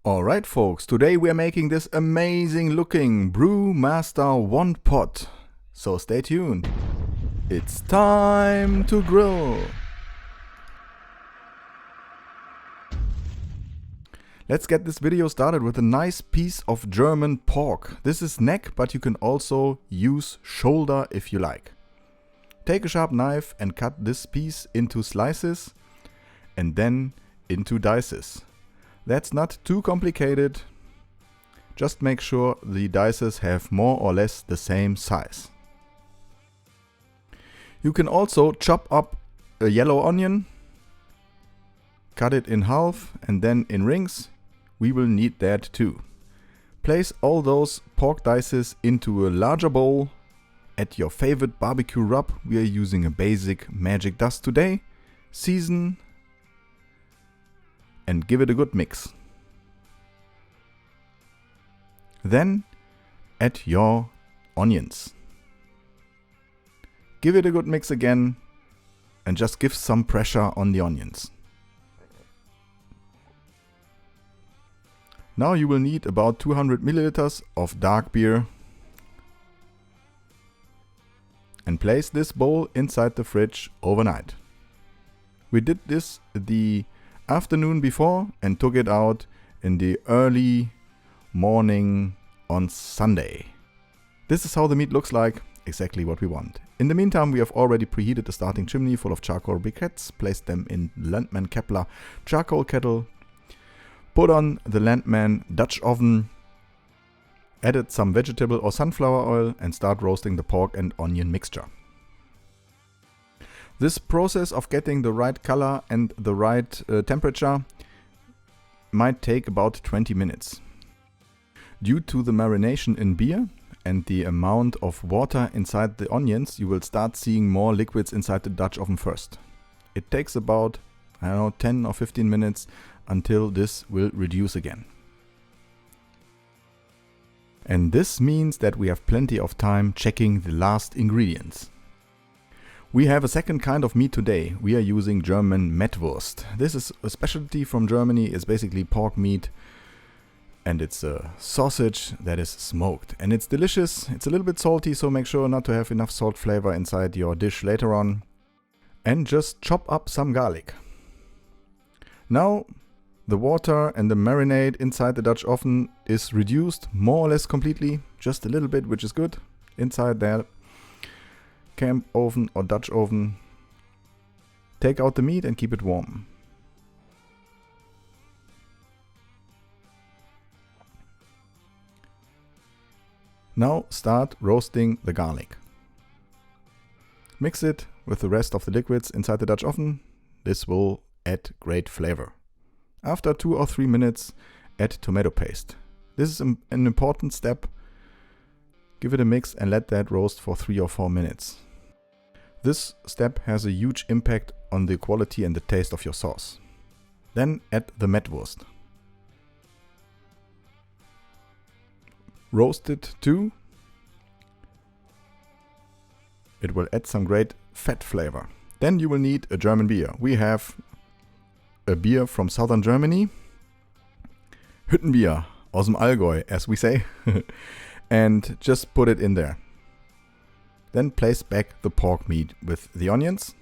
Alright folks, today we are making this amazing looking Brew Master 1 pot. So stay tuned. It's time to grill. Let's get this video started with a nice piece of German pork. This is neck, but you can also use shoulder if you like. Take a sharp knife and cut this piece into slices and then into dices. That's not too complicated. Just make sure the dices have more or less the same size. You can also chop up a yellow onion, cut it in half and then in rings. We will need that too. Place all those pork dices into a larger bowl. Add your favorite barbecue rub. We are using a basic magic dust today. Season and give it a good mix. Then add your onions. Give it a good mix again and just give some pressure on the onions. Now you will need about 200 milliliters of dark beer and place this bowl inside the fridge overnight. We did this the afternoon before and took it out in the early morning on Sunday. This is how the meat looks like, exactly what we want. In the meantime, we have already preheated the starting chimney full of charcoal briquettes, placed them in Landmann Kepler charcoal kettle, put on the Landmann Dutch oven, added some vegetable or sunflower oil and start roasting the pork and onion mixture. This process of getting the right color and the right temperature might take about 20 minutes. Due to the marination in beer and the amount of water inside the onions, you will start seeing more liquids inside the Dutch oven first. It takes about, 10 or 15 minutes until this will reduce again. And this means that we have plenty of time checking the last ingredients. We have a second kind of meat today. We are using German Mettwurst. This is a specialty from Germany. It's basically pork meat and it's a sausage that is smoked. And it's delicious. It's a little bit salty, so make sure not to have enough salt flavor inside your dish later on. And just chop up some garlic. Now the water and the marinade inside the Dutch oven is reduced more or less completely. Just a little bit, which is good. Inside there. Camp oven or Dutch oven. Take out the meat and keep it warm. Now start roasting the garlic. Mix it with the rest of the liquids inside the Dutch oven. This will add great flavor. After 2 or 3 minutes, add tomato paste. This is an important step. Give it a mix and let that roast for 3 or 4 minutes. This step has a huge impact on the quality and the taste of your sauce. Then add the Mettwurst. Roast it too. It will add some great fat flavor. Then you will need a German beer. We have a beer from southern Germany. Hüttenbier aus dem Allgäu, as we say. And just put it in there. Then place back the pork meat with the onions.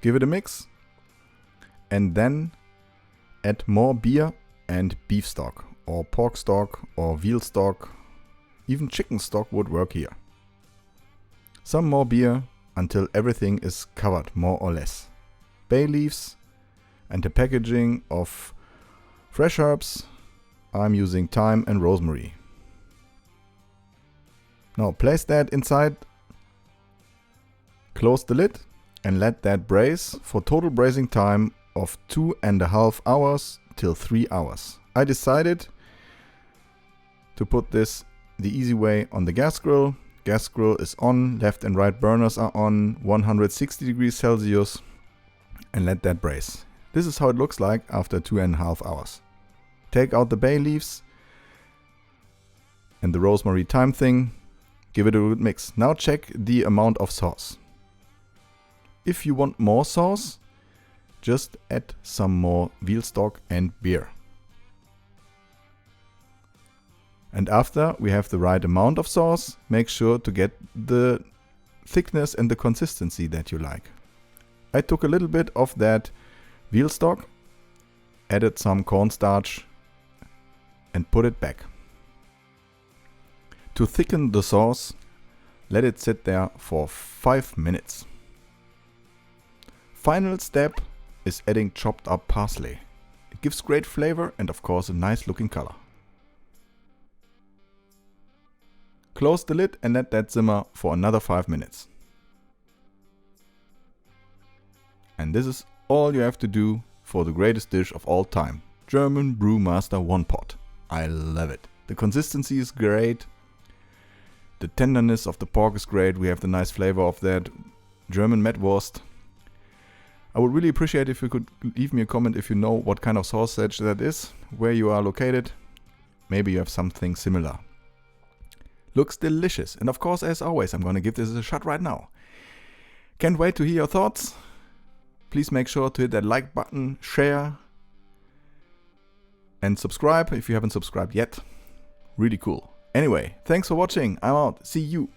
Give it a mix. And then add more beer and beef stock, or pork stock, or veal stock. Even chicken stock would work here. Some more beer until everything is covered more or less. Bay leaves and the packaging of fresh herbs. I'm using thyme and rosemary. Now place that inside, close the lid and let that braise for total braising time of 2.5 hours till 3 hours. I decided to put this the easy way on the gas grill. Gas grill is on, left and right burners are on, 160 degrees Celsius, and let that braise. This is how it looks like after 2.5 hours. Take out the bay leaves and the rosemary thyme thing. Give it a good mix. Now check the amount of sauce. If you want more sauce, just add some more veal stock and beer. And after we have the right amount of sauce, make sure to get the thickness and the consistency that you like. I took a little bit of that veal stock, added some cornstarch and put it back. To thicken the sauce, let it sit there for 5 minutes. Final step is adding chopped up parsley. It gives great flavor and of course a nice looking color. Close the lid and let that simmer for another 5 minutes. And this is all you have to do for the greatest dish of all time. German Brewmaster One Pot. I love it. The consistency is great. The tenderness of the pork is great. We have the nice flavor of that German Mettwurst. I would really appreciate if you could leave me a comment if you know what kind of sausage that is, where you are located. Maybe you have something similar. Looks delicious. And of course, as always, I'm gonna give this a shot right now. Can't wait to hear your thoughts. Please make sure to hit that like button, share, and subscribe if you haven't subscribed yet. Really cool. Anyway, thanks for watching. I'm out. See you.